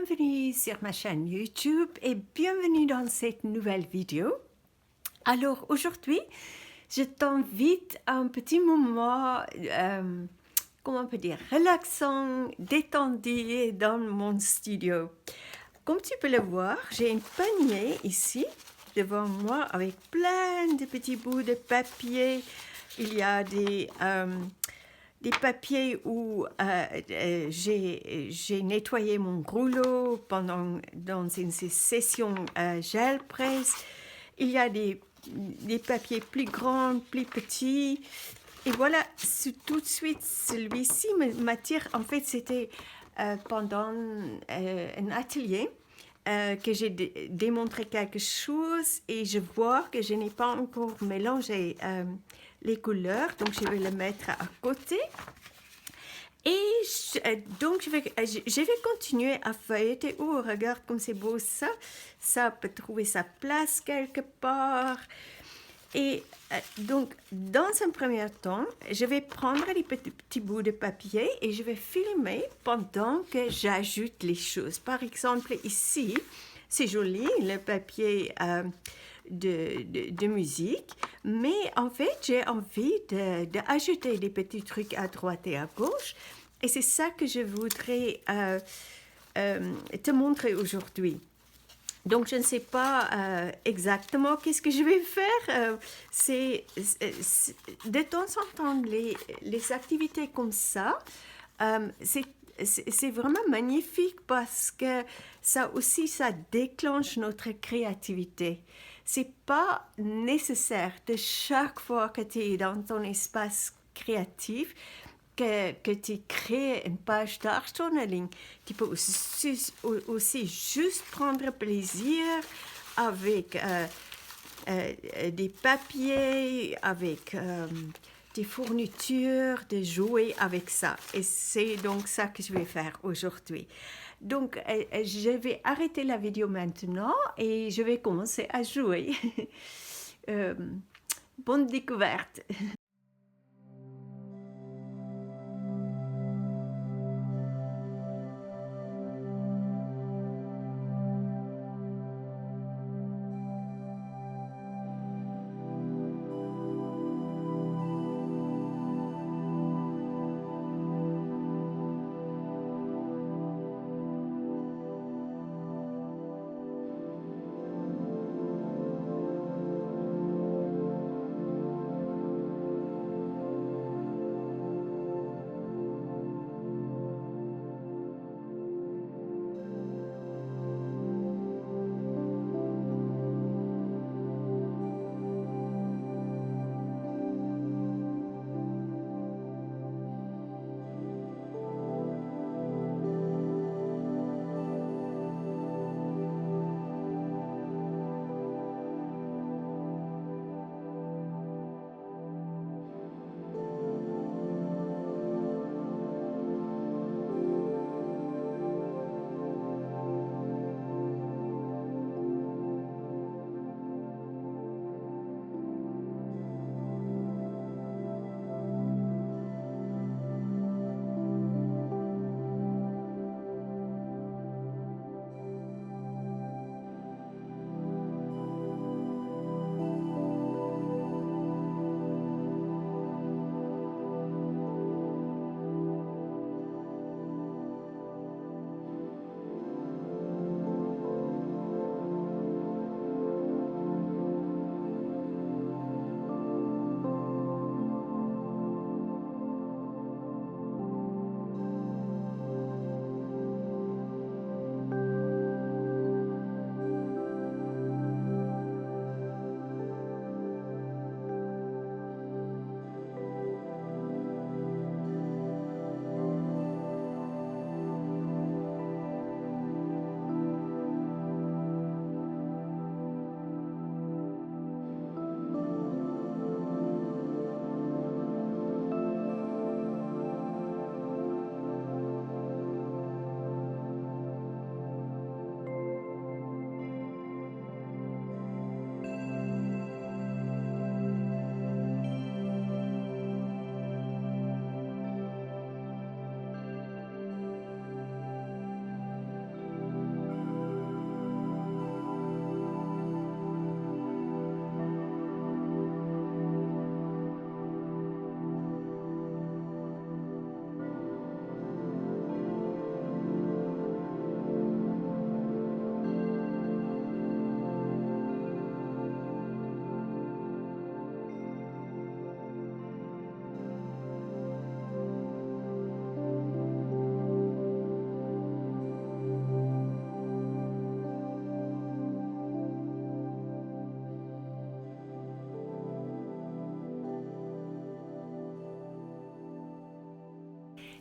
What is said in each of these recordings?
bienvenue sur ma chaîne YouTube et bienvenue dans cette nouvelle vidéo. Alors aujourd'hui, je t'invite à un petit moment, comment on peut dire, relaxant, détendu dans mon studio. Comme tu peux le voir, j'ai un panier ici devant moi avec plein de petits bouts de papier. Il y a des papiers où j'ai nettoyé mon rouleau dans une session gel presse. Il y a des papiers plus grands, plus petits. Et voilà, tout de suite, celui-ci m'attire. En fait, c'était pendant un atelier que j'ai démontré quelque chose et je vois que je n'ai pas encore mélangé les couleurs, donc je vais le mettre à côté. Et donc, je vais continuer à feuilleter. Oh, regarde comme c'est beau ça. Ça peut trouver sa place quelque part. Et donc, dans un premier temps, je vais prendre les petits bouts de papier et je vais filmer pendant que j'ajoute les choses. Par exemple, ici, c'est joli, le papier de musique, mais en fait, j'ai envie d'ajouter des petits trucs à droite et à gauche. Et c'est ça que je voudrais te montrer aujourd'hui. Donc, je ne sais pas exactement qu'est-ce que je vais faire. De temps en temps, les activités comme ça, c'est vraiment magnifique parce que ça aussi, ça déclenche notre créativité. C'est pas nécessaire de chaque fois que tu es dans ton espace créatif que tu crées une page d'art-journaling. Tu peux aussi juste prendre plaisir avec des papiers, avec des fournitures, de jouer avec ça. Et c'est donc ça que je vais faire aujourd'hui. Donc, je vais arrêter la vidéo maintenant et je vais commencer à jouer. Bonne découverte!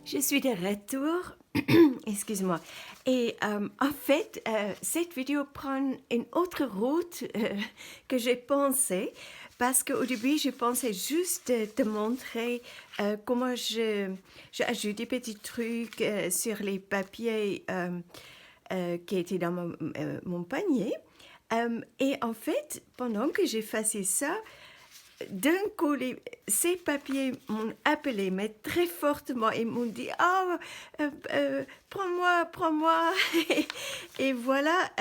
Je suis de retour, excuse-moi. Et en fait, cette vidéo prend une autre route que j'ai pensé, parce qu'au début, je pensais juste te montrer comment j'ajoute des petits trucs sur les papiers qui étaient dans mon panier. Et en fait, pendant que j'ai fait ça, d'un coup, ces papiers m'ont appelé, mais très fortement, et m'ont dit, ah, prends-moi, prends-moi. Et voilà,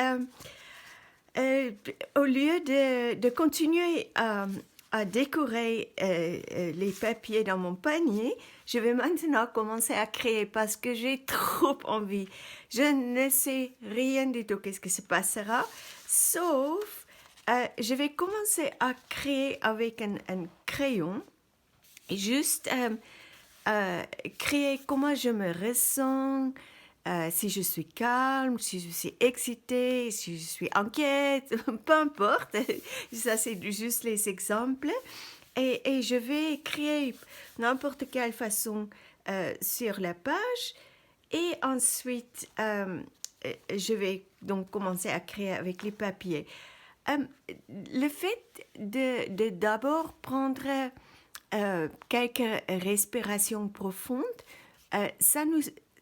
au lieu de continuer à décorer les papiers dans mon panier, je vais maintenant commencer à créer parce que j'ai trop envie. Je ne sais rien du tout qu'est-ce qui se passera, sauf je vais commencer à créer avec un crayon et juste créer comment je me ressens, si je suis calme, si je suis excitée, si je suis inquiète, peu importe. Ça, c'est juste les exemples. Et je vais créer n'importe quelle façon sur la page. Et ensuite, je vais donc commencer à créer avec les papiers. Euh, le fait de d'abord prendre quelques respirations profondes, ça nous,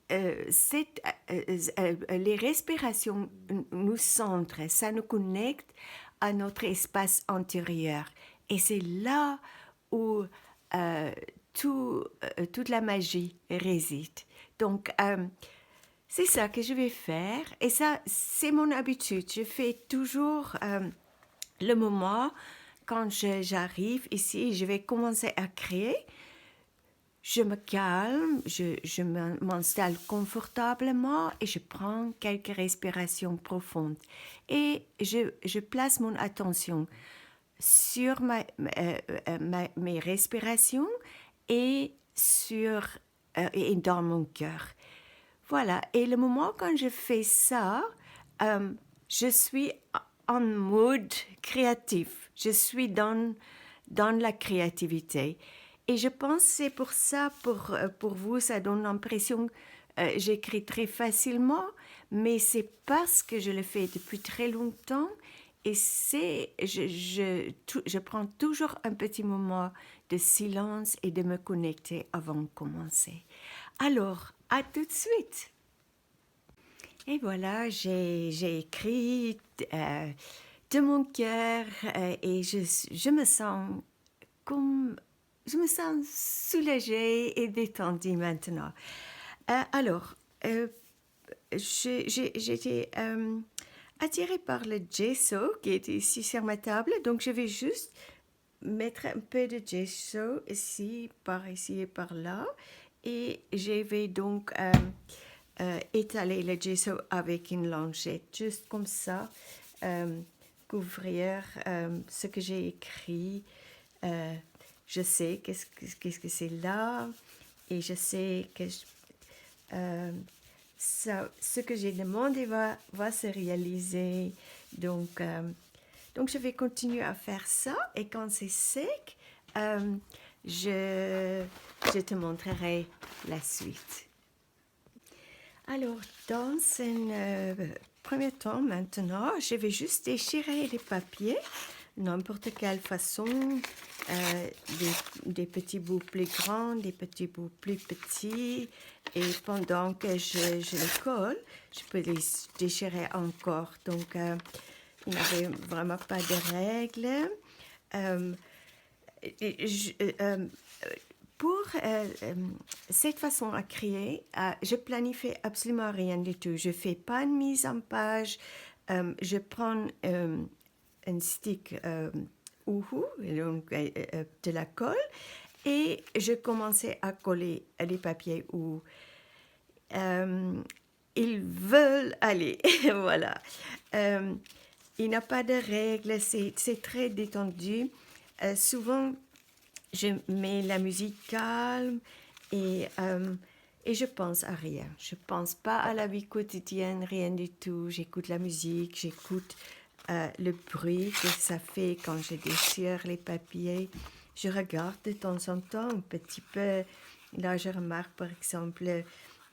les respirations nous centrent, ça nous connecte à notre espace intérieur. Et c'est là où toute la magie réside. Donc, c'est ça que je vais faire. Et ça, c'est mon habitude. Je fais toujours le moment quand j'arrive ici, je vais commencer à créer. Je me calme, je m'installe confortablement et je prends quelques respirations profondes. Et je place mon attention sur mes respirations et, et dans mon cœur. Voilà, et le moment quand je fais ça, je suis en mode créatif. Je suis dans la créativité. Et je pense que c'est pour ça, pour vous, ça donne l'impression que j'écris très facilement, mais c'est parce que je le fais depuis très longtemps. Et je prends toujours un petit moment de silence et de me connecter avant de commencer. Alors, à tout de suite. Et voilà, j'ai écrit de mon cœur et je me sens je me sens soulagée et détendue maintenant. Alors, j'étais attirée par le gesso qui était ici sur ma table, donc je vais juste mettre un peu de gesso ici et par là, et je vais donc étaler le gesso avec une lingette, juste comme ça, couvrir ce que j'ai écrit. Je sais qu'est-ce que c'est là, et je sais que ce que j'ai demandé va se réaliser. Donc, je vais continuer à faire ça, et quand c'est sec, je te montrerai la suite. Alors, dans un premier temps, maintenant, je vais juste déchirer les papiers, n'importe quelle façon, des petits bouts plus grands, des petits bouts plus petits, et pendant que je les colle, je peux les déchirer encore. Donc, il n'y avait vraiment pas de règles. Pour cette façon à créer, je planifie absolument rien du tout. Je ne fais pas de mise en page. Je prends un stick Uhu, donc de la colle, et je commençais à coller les papiers où ils veulent aller. Voilà. Il n'y a pas de règles, c'est très détendu. Souvent, je mets la musique calme et je pense à rien. Je pense pas à la vie quotidienne, rien du tout. J'écoute la musique, j'écoute le bruit que ça fait quand je déchire les papiers. Je regarde de temps en temps un petit peu Là, je remarque par exemple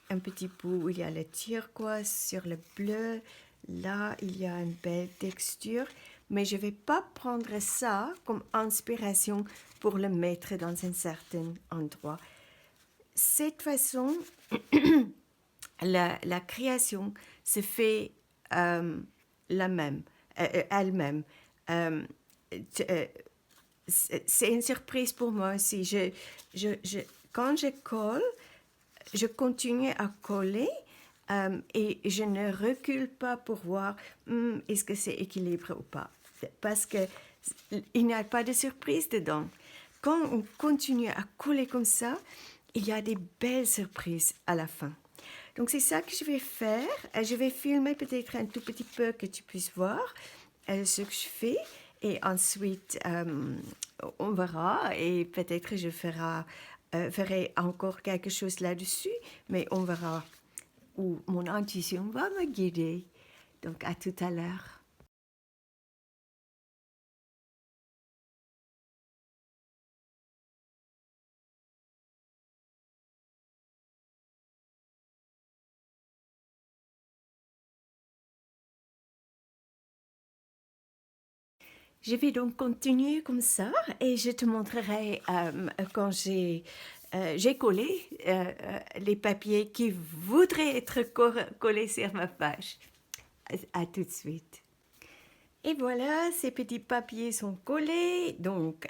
un petit bout où il y a le turquoise sur le bleu. Là, il y a une belle texture. Mais je ne vais pas prendre ça comme inspiration pour le mettre dans un certain endroit. Cette façon, la création se fait elle-même. Euh, euh, c'est une surprise pour moi aussi. Quand je colle, je continue à coller et je ne recule pas pour voir est-ce que c'est équilibré ou pas. Parce qu'il n'y a pas de surprise dedans. Quand on continue à coller comme ça, il y a des belles surprises à la fin. Donc c'est ça que je vais faire. Je vais filmer peut-être un tout petit peu que tu puisses voir ce que je fais. Et ensuite, on verra et peut-être je ferai encore quelque chose là-dessus, mais on verra où mon intuition va me guider. Donc à tout à l'heure. Je vais donc continuer comme ça et je te montrerai quand j'ai collé les papiers qui voudraient être collés sur ma page. À tout de suite. Et voilà, ces petits papiers sont collés. Donc,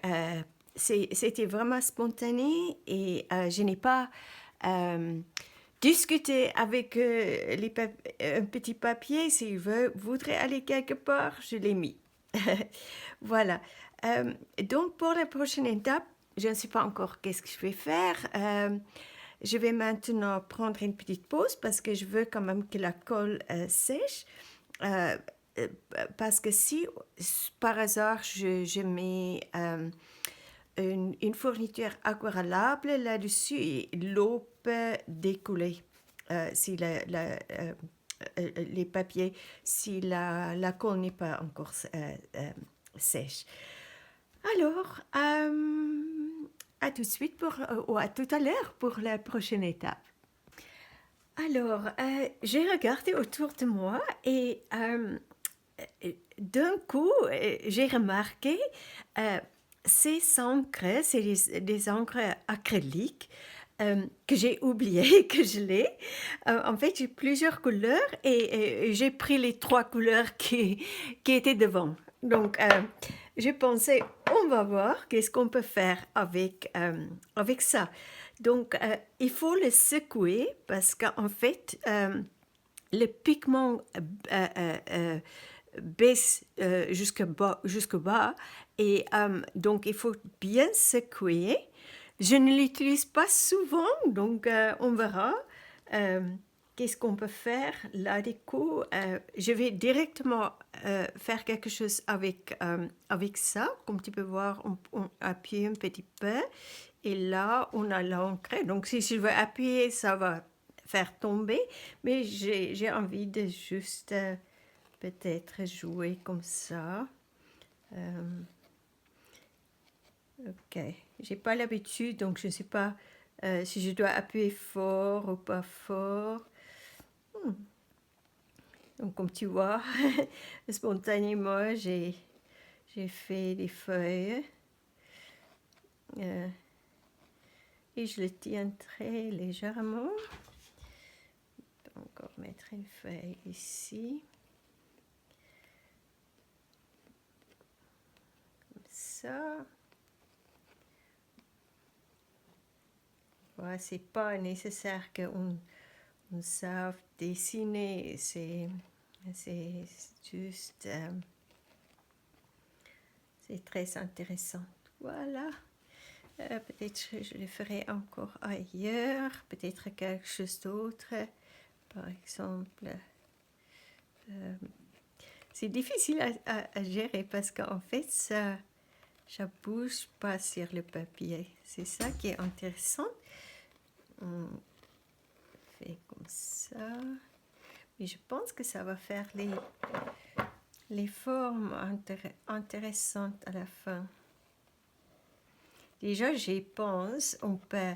c'était vraiment spontané et je n'ai pas discuté avec un petit papier. S'il voudrait aller quelque part, je l'ai mis. Voilà. Donc, pour la prochaine étape, je ne sais pas encore qu'est-ce que je vais faire. Je vais maintenant prendre une petite pause parce que je veux quand même que la colle sèche. Euh, Parce que si par hasard je mets une fourniture aquarellable là-dessus, l'eau peut découler si les papiers, si la colle n'est pas encore sèche. Alors, à tout de suite ou à tout à l'heure pour la prochaine étape. Alors, j'ai regardé autour de moi et d'un coup, j'ai remarqué ces encres, c'est des encres acryliques que j'ai oublié que je l'ai. En fait, j'ai plusieurs couleurs et j'ai pris les trois couleurs qui étaient devant. Donc, je pensais, on va voir qu'est-ce qu'on peut faire avec ça. Donc, il faut le secouer parce qu'en fait, le pigment baisse jusque bas et donc il faut bien secouer. Je ne l'utilise pas souvent, donc on verra qu'est-ce qu'on peut faire là du coup. Je vais directement faire quelque chose avec ça. Comme tu peux voir, on appuie un petit peu et là on a l'encre. Donc si je veux appuyer, ça va faire tomber, mais j'ai envie de juste peut-être jouer comme ça. Ok, j'ai pas l'habitude, donc je ne sais pas si je dois appuyer fort ou pas fort. Donc comme tu vois, spontanément, j'ai fait des feuilles et je le tiens très légèrement. Encore mettre une feuille ici. Comme ça. Voilà, c'est pas nécessaire qu'on sache dessiner, c'est juste, c'est très intéressant. Voilà. Peut-être je le ferai encore ailleurs, peut-être quelque chose d'autre. Par exemple, c'est difficile à gérer parce qu'en fait, ça bouge pas sur le papier. C'est ça qui est intéressant. On fait comme ça. Mais je pense que ça va faire les formes intéressantes à la fin. Déjà, j'y pense, on peut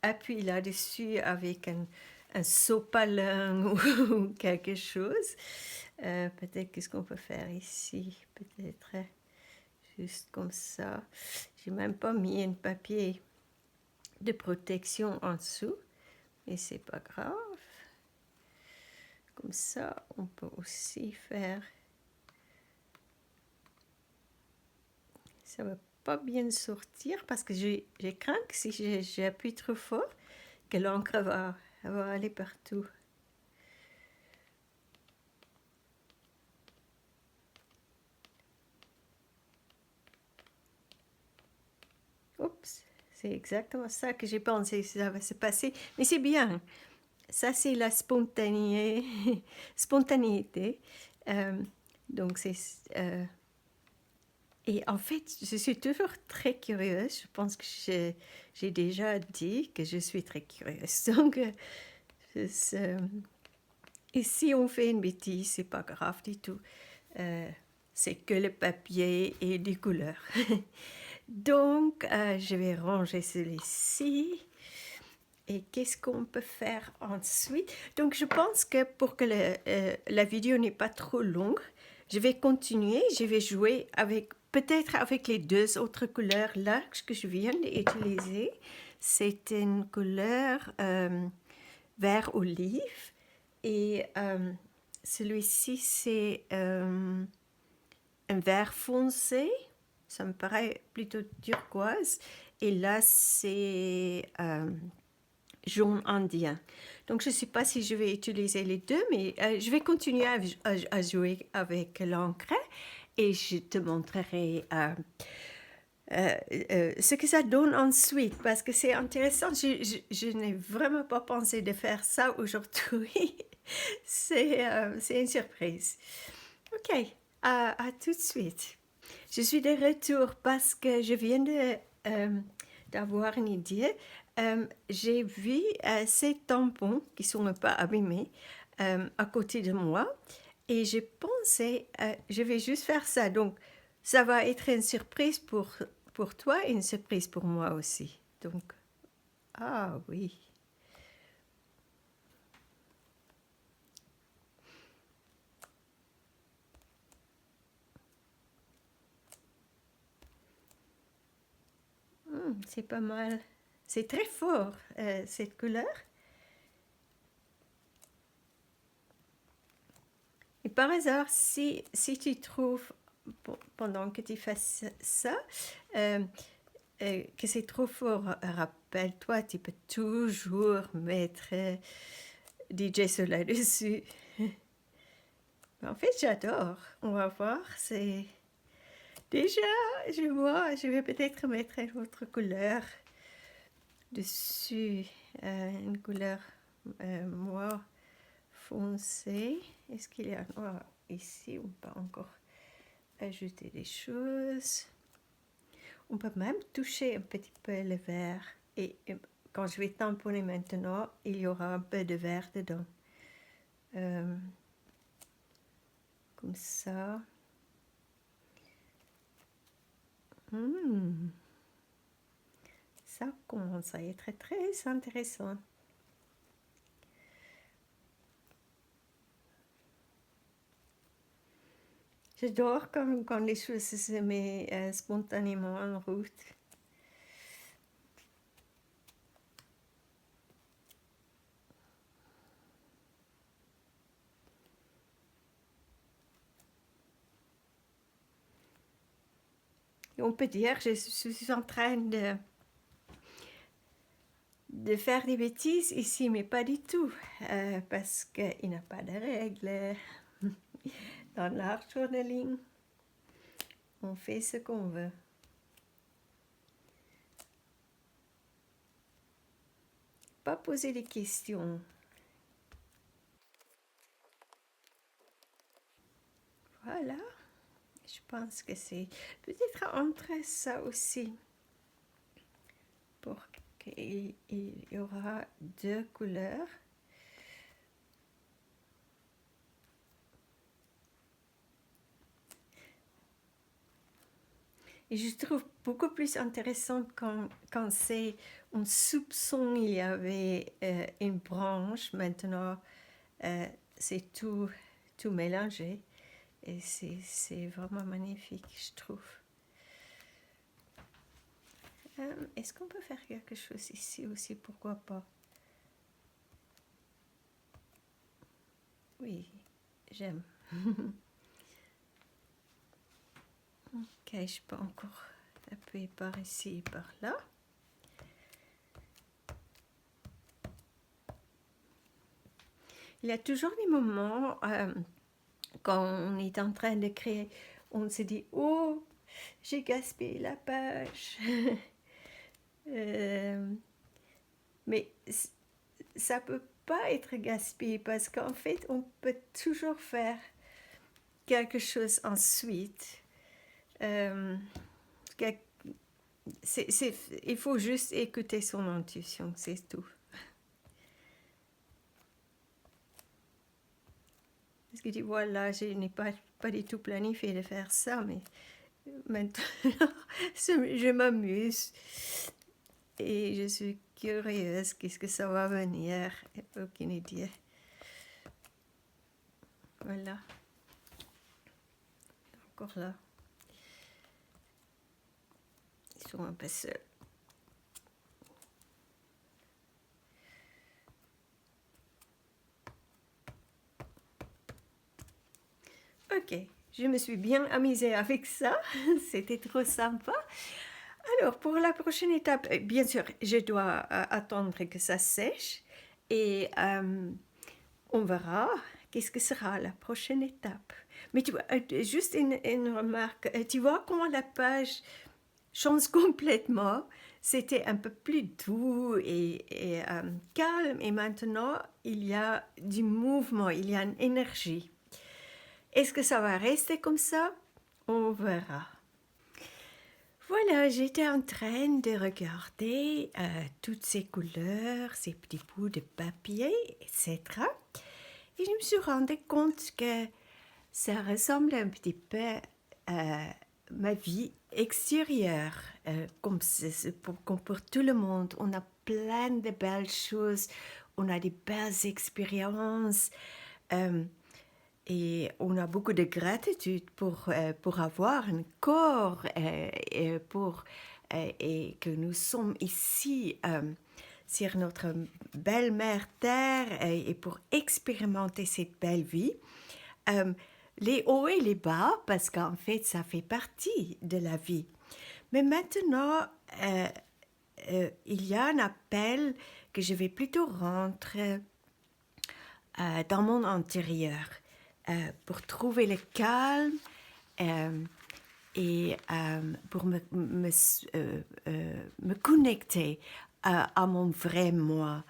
appuie là-dessus avec un sopalin ou quelque chose. Peut-être qu'est-ce qu'on peut faire ici? Peut-être juste comme ça. J'ai même pas mis un papier de protection en dessous, mais c'est pas grave. Comme ça, on peut aussi faire. Ça va pas bien sortir parce que j'ai craint que si j'appuie trop fort, que l'encre va aller partout. Oups, c'est exactement ça que j'ai pensé, ça va se passer. Mais c'est bien. Ça, c'est la spontanéité. Euh, donc, c'est... et en fait, je suis toujours très curieuse. Je pense que j'ai déjà dit que je suis très curieuse. Donc, et si on fait une bêtise, c'est pas grave du tout. C'est que le papier et des couleurs. Donc, je vais ranger celui-ci. Et qu'est-ce qu'on peut faire ensuite? Donc, je pense que pour que la vidéo n'est pas trop longue, je vais continuer. Je vais jouer avec, peut-être avec les deux autres couleurs là que je viens d'utiliser. C'est une couleur vert olive. Et celui-ci, c'est un vert foncé. Ça me paraît plutôt turquoise. Et là, c'est jaune indien. Donc, je ne sais pas si je vais utiliser les deux, mais je vais continuer à jouer avec l'encre et je te montrerai ce que ça donne ensuite, parce que c'est intéressant. Je n'ai vraiment pas pensé de faire ça aujourd'hui. C'est une surprise. Ok, à tout de suite. Je suis de retour parce que je viens d'avoir une idée. J'ai vu ces tampons qui ne sont pas abîmés à côté de moi et je pensais, je vais juste faire ça. Donc, ça va être une surprise pour toi et une surprise pour moi aussi. Donc, ah oui. C'est pas mal. C'est très fort, cette couleur. Et par hasard, si tu trouves, pendant que tu fais ça, que c'est trop fort, rappelle-toi, tu peux toujours mettre DJ sur là-dessus. En fait, j'adore. On va voir. C'est déjà, je vais peut-être mettre une autre couleur dessus, une couleur noire foncé. Est-ce qu'il y a un noir ici? On peut encore ajouter des choses. On peut même toucher un petit peu le vert. Et quand je vais tamponner maintenant, il y aura un peu de vert dedans. Comme ça. Ça commence à être très intéressant. J'adore quand les choses se mettent spontanément en route. Et on peut dire que je suis en train de faire des bêtises ici, mais pas du tout, parce qu'il n'y a pas de règles. Dans l'art journaling, on fait ce qu'on veut. Pas poser des questions. Voilà, je pense que c'est peut-être entre ça aussi, pour qu'il y aura deux couleurs. Et je trouve beaucoup plus intéressant quand c'est un soupçon, il y avait une branche, maintenant c'est tout mélangé. Et c'est vraiment magnifique, je trouve. Est-ce qu'on peut faire quelque chose ici aussi? Pourquoi pas? Oui, j'aime. Ok, je peux encore appuyer par ici et par là. Il y a toujours des moments quand on est en train de créer, on se dit, oh, j'ai gaspillé la page. Mais ça peut pas être gaspillé parce qu'en fait, on peut toujours faire quelque chose ensuite. Il faut juste écouter son intuition, c'est tout. Parce que tu vois, là, je n'ai pas du tout planifié de faire ça, mais maintenant, je m'amuse et je suis curieuse, qu'est-ce que ça va venir, aucune idée. Voilà. Encore là. Ils sont un peu seuls. Ok, je me suis bien amusée avec ça, c'était trop sympa. Alors, pour la prochaine étape, bien sûr, je dois attendre que ça sèche et on verra qu'est-ce que sera la prochaine étape. Mais tu vois, juste une remarque, tu vois comment la page change complètement. C'était un peu plus doux et calme et maintenant il y a du mouvement, il y a une énergie. Est-ce que ça va rester comme ça? On verra. Voilà, j'étais en train de regarder toutes ces couleurs, ces petits bouts de papier, etc. Et je me suis rendu compte que ça ressemble un petit peu à ma vie extérieure, comme pour tout le monde. On a plein de belles choses, on a des belles expériences. Et on a beaucoup de gratitude pour avoir un corps et que nous sommes ici sur notre belle mère Terre et pour expérimenter cette belle vie. Les hauts et les bas, parce qu'en fait, ça fait partie de la vie. Mais maintenant, il y a un appel que je vais plutôt rentrer dans mon intérieur. Pour trouver le calme et pour me connecter à mon vrai moi.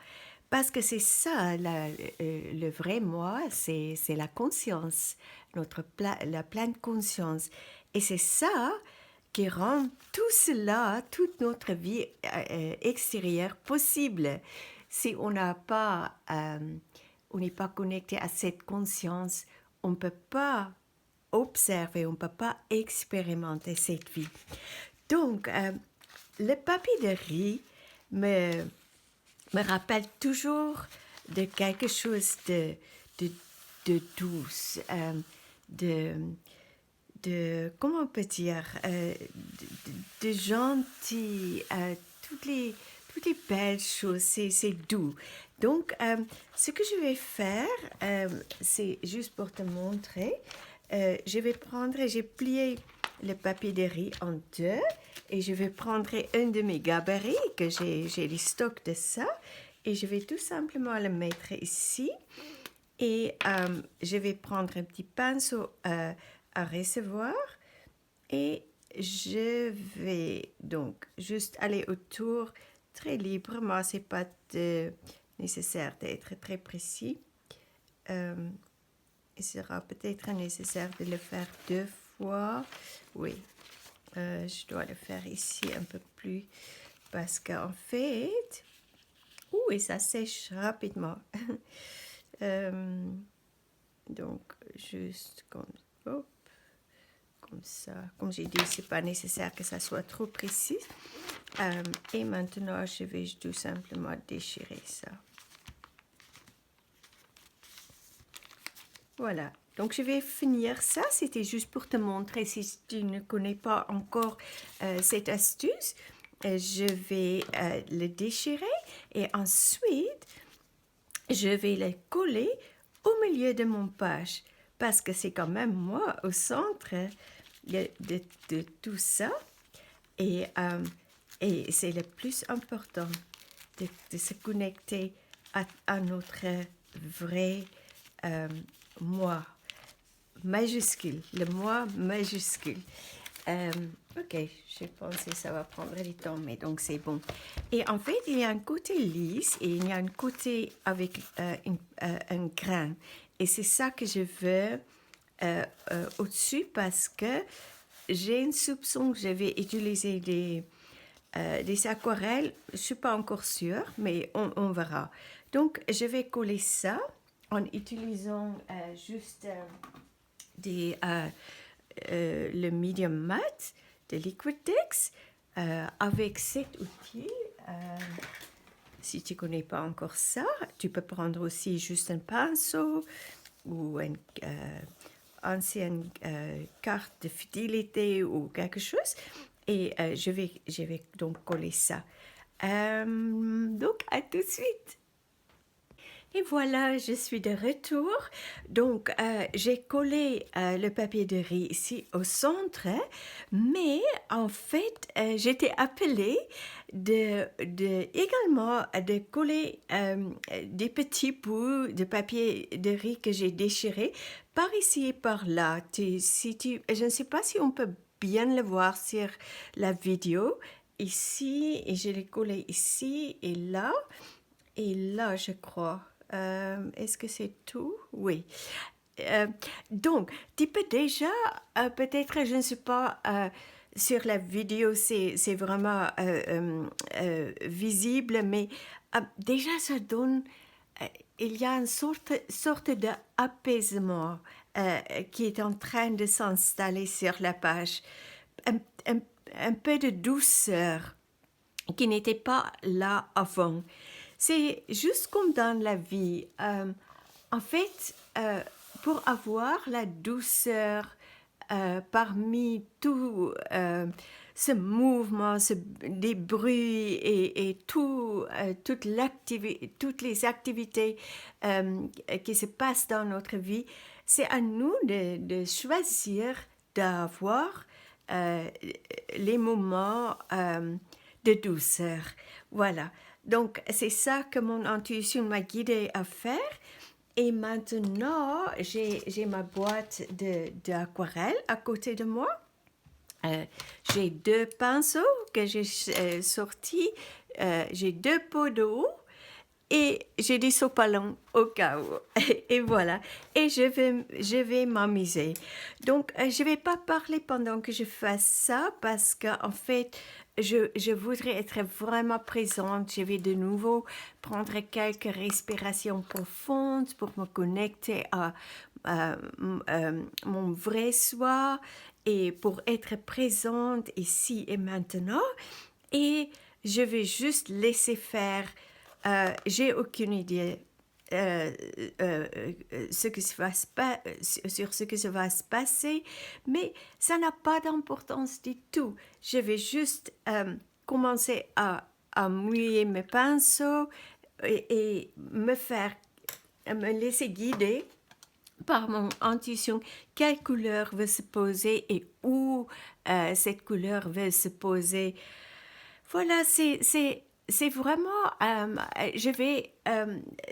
Parce que c'est ça, le vrai moi, c'est la conscience, la pleine conscience. Et c'est ça qui rend tout cela, toute notre vie extérieure possible. Si on n'a pas, on n'est pas connecté à cette conscience, on ne peut pas observer, on ne peut pas expérimenter cette vie. Donc, le papier de riz me rappelle toujours de quelque chose de douce, comment on peut dire, de gentil, toutes les belles choses, c'est doux. Donc, ce que je vais faire, c'est juste pour te montrer, je vais prendre, j'ai plié le papier de riz en deux et je vais prendre un de mes gabarits, que j'ai les stocks de ça, et je vais tout simplement le mettre ici. Et je vais prendre un petit pinceau à recevoir et je vais donc juste aller autour très librement. C'est pas nécessaire d'être très précis. Il sera peut-être nécessaire de le faire 2 fois. Oui, je dois le faire ici un peu plus parce qu'en fait, et ça sèche rapidement. Donc, juste comme comme ça. Comme j'ai dit, c'est pas nécessaire que ça soit trop précis. Et maintenant, je vais tout simplement déchirer ça. Voilà. Donc, je vais finir ça. C'était juste pour te montrer si tu ne connais pas encore cette astuce. Je vais le déchirer et ensuite, je vais le coller au milieu de mon page parce que c'est quand même moi au centre de tout ça et c'est le plus important de se connecter à notre vrai moi majuscule, le moi majuscule. Ok, je pense que ça va prendre du temps, mais donc c'est bon. Et en fait, il y a un côté lisse et il y a un côté avec un grain. Et c'est ça que je veux au-dessus parce que j'ai une soupçon que je vais utiliser des aquarelles. Je ne suis pas encore sûre, mais on verra. Donc, je vais coller ça en utilisant juste le medium mat de Liquitex avec cet outil. Si tu ne connais pas encore ça, tu peux prendre aussi juste un pinceau ou une ancienne carte de fidélité ou quelque chose. Et je vais donc coller ça. Donc, à tout de suite. Et voilà, je suis de retour. Donc, j'ai collé le papier de riz ici au centre, mais en fait, j'étais appelée également de coller des petits bouts de papier de riz que j'ai déchiré par ici et par là. Je ne sais pas si on peut bien le voir sur la vidéo. Ici, et je l'ai collé ici et là, je crois. Est-ce que c'est tout? Oui. Donc, tu peux déjà, peut-être, je ne sais pas, sur la vidéo, c'est vraiment visible, mais déjà, ça donne, il y a une sorte d'apaisement qui est en train de s'installer sur la page. Un, un- un peu de douceur qui n'était pas là avant. C'est juste comme dans la vie. En fait, pour avoir la douceur parmi tout ce mouvement, des bruits et toutes les activités qui se passent dans notre vie, c'est à nous de choisir d'avoir les moments de douceur. Voilà. Donc, c'est ça que mon intuition m'a guidée à faire. Et maintenant, j'ai ma boîte d'aquarelle à côté de moi. J'ai 2 pinceaux que j'ai sortis. J'ai 2 pots d'eau. Et j'ai des sopalons au cas où. Et voilà. Et je vais m'amuser. Donc, je ne vais pas parler pendant que je fasse ça parce qu'en fait, je voudrais être vraiment présente. Je vais de nouveau prendre quelques respirations profondes pour me connecter à mon vrai soi et pour être présente ici et maintenant. Et je vais juste laisser faire. J'ai aucune idée sur ce que ça va se passer, mais ça n'a pas d'importance du tout. Je vais juste commencer à mouiller mes pinceaux et me laisser guider par mon intuition, quelle couleur veut se poser et où cette couleur veut se poser. Voilà, c'est vraiment, je vais,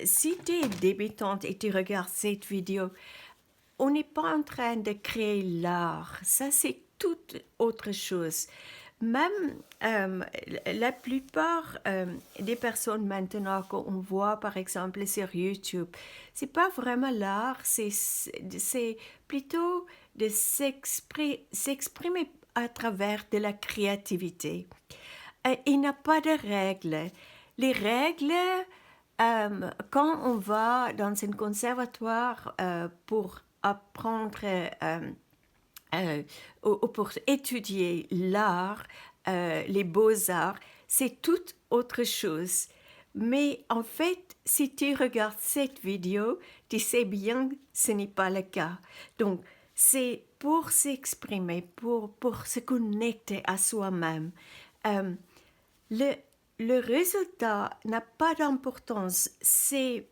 si tu es débutante et tu regardes cette vidéo, on n'est pas en train de créer l'art, ça c'est toute autre chose. Même la plupart des personnes maintenant qu'on voit par exemple sur YouTube, c'est pas vraiment l'art, c'est plutôt de s'exprimer à travers de la créativité. Il n'y a pas de règles. Les règles, quand on va dans un conservatoire pour apprendre euh, ou pour étudier l'art, les beaux-arts, c'est toute autre chose. Mais en fait, si tu regardes cette vidéo, tu sais bien que ce n'est pas le cas. Donc, c'est pour s'exprimer, pour se connecter à soi-même. Euh, le, le résultat n'a pas d'importance. C'est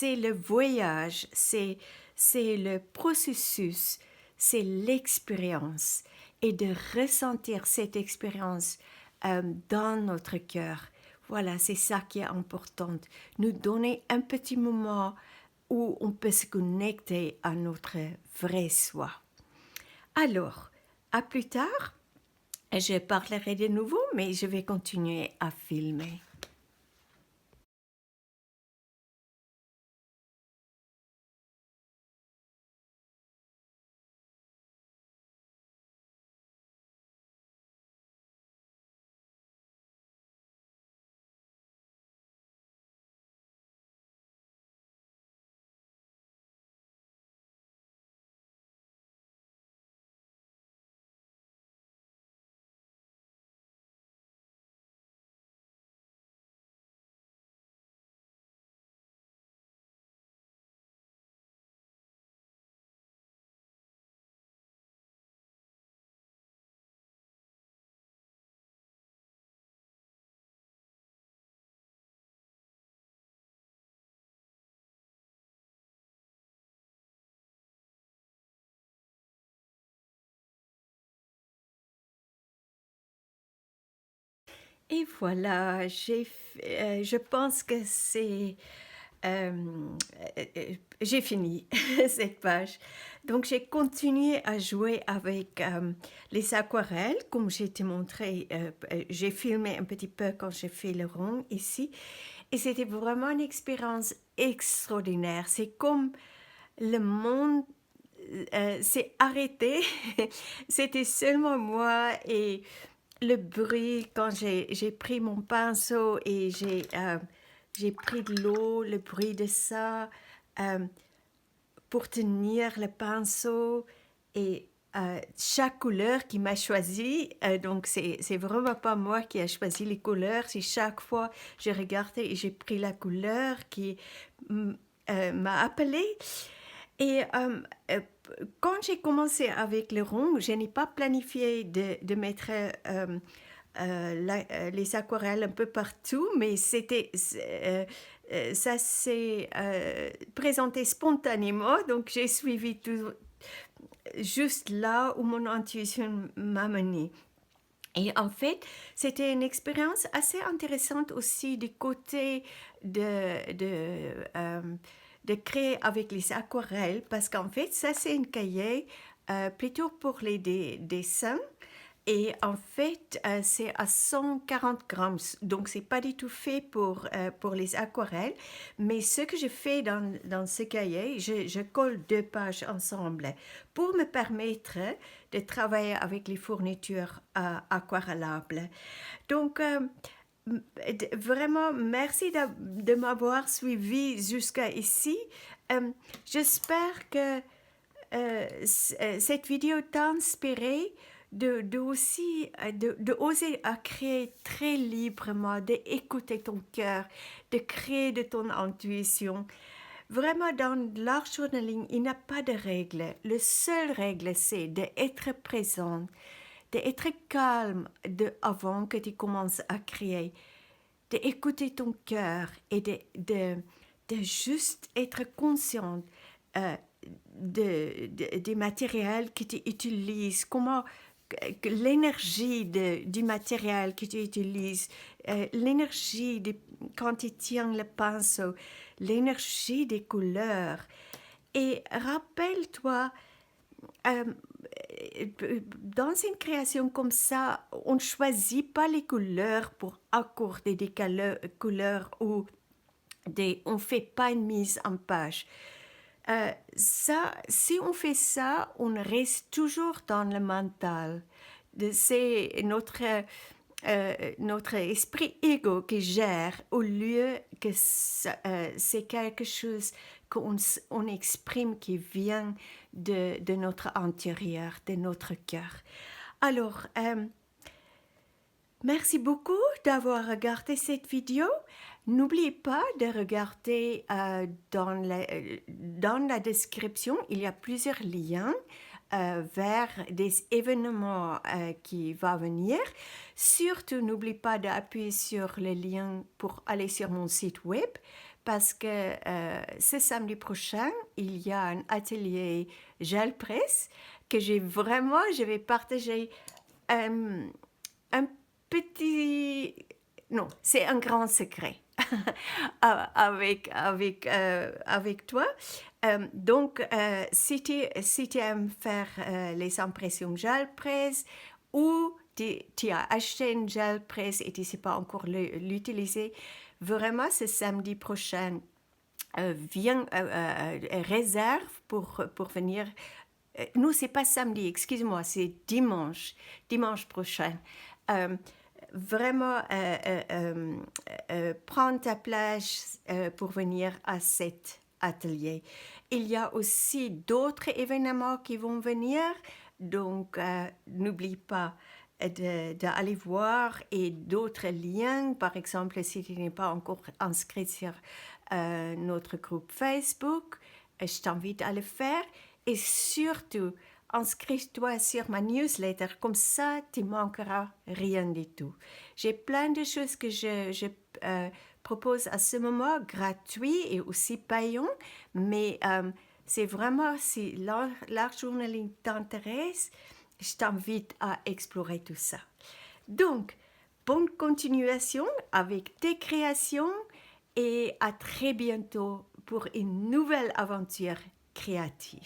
le voyage, c'est le processus, c'est l'expérience. Et de ressentir cette expérience dans notre cœur. Voilà, c'est ça qui est important. Nous donner un petit moment où on peut se connecter à notre vrai soi. Alors, à plus tard, je parlerai de nouveau, mais je vais continuer à filmer. Et voilà, je pense que euh, j'ai fini cette page. Donc j'ai continué à jouer avec les aquarelles, comme j'ai te montré. J'ai filmé un petit peu quand j'ai fait le rond ici. Et c'était vraiment une expérience extraordinaire. C'est comme le monde s'est arrêté. C'était seulement moi et le bruit quand j'ai pris mon pinceau et j'ai pris de l'eau, le bruit de ça, euh, pour tenir le pinceau et chaque couleur qui m'a choisi, donc c'est vraiment pas moi qui a choisi les couleurs, c'est chaque fois j'ai regardé et j'ai pris la couleur qui m'a appelé. Et quand j'ai commencé avec le rond, je n'ai pas planifié de mettre les aquarelles un peu partout, mais ça s'est présenté spontanément, donc j'ai suivi tout juste là où mon intuition m'a mené. Et en fait, c'était une expérience assez intéressante aussi du côté de créer avec les aquarelles, parce qu'en fait, ça c'est un cahier plutôt pour les dessins. Et en fait, c'est à 140 grammes, donc c'est pas du tout fait pour les aquarelles. Mais ce que je fais dans ce cahier, je colle 2 pages ensemble pour me permettre de travailler avec les fournitures aquarellables. Donc, vraiment, merci de m'avoir suivi jusqu'à ici. J'espère que cette vidéo t'a inspiré de aussi de oser à créer très librement, d'écouter ton cœur, de créer de ton intuition. Vraiment, dans l'art journaling, il n'y a pas de règle. Le seul règle, c'est d'être présent, d'être calme avant que tu commences à créer, d'écouter ton cœur et de juste être consciente euh, des matériels que tu utilises, comment l'énergie du matériel que tu utilises, l'énergie quand tu tiens le pinceau, l'énergie des couleurs. Et rappelle-toi, euh, dans une création comme ça, on ne choisit pas les couleurs pour accorder des couleurs ou on ne fait pas une mise en page. Si on fait ça, on reste toujours dans le mental. C'est notre esprit égo qui gère au lieu que c'est quelque chose qu'on exprime, qui vient de notre intérieur, de notre cœur. Alors, merci beaucoup d'avoir regardé cette vidéo. N'oubliez pas de regarder dans la description, il y a plusieurs liens vers des événements qui vont venir. Surtout, n'oublie pas d'appuyer sur le lien pour aller sur mon site web parce que ce samedi prochain, il y a un atelier gel presse que je vais partager un petit... Non, c'est un grand secret avec toi. Donc, si tu aimes faire les impressions gel presse ou tu as acheté une gel presse et tu ne sais pas encore l'utiliser, vraiment ce samedi prochain, réserve pour venir. Non, c'est pas samedi, excuse-moi, c'est dimanche prochain. Vraiment, prendre ta place pour venir à cet atelier. Il y a aussi d'autres événements qui vont venir, donc n'oublie pas d'aller voir et d'autres liens. Par exemple, si tu n'es pas encore inscrit sur notre groupe Facebook, je t'invite à le faire. Et surtout, inscris-toi sur ma newsletter, comme ça, tu ne manqueras rien du tout. J'ai plein de choses que je propose à ce moment, gratuits et aussi payants, mais c'est vraiment, si l'art journaling t'intéresse, je t'invite à explorer tout ça. Donc, bonne continuation avec tes créations et à très bientôt pour une nouvelle aventure créative.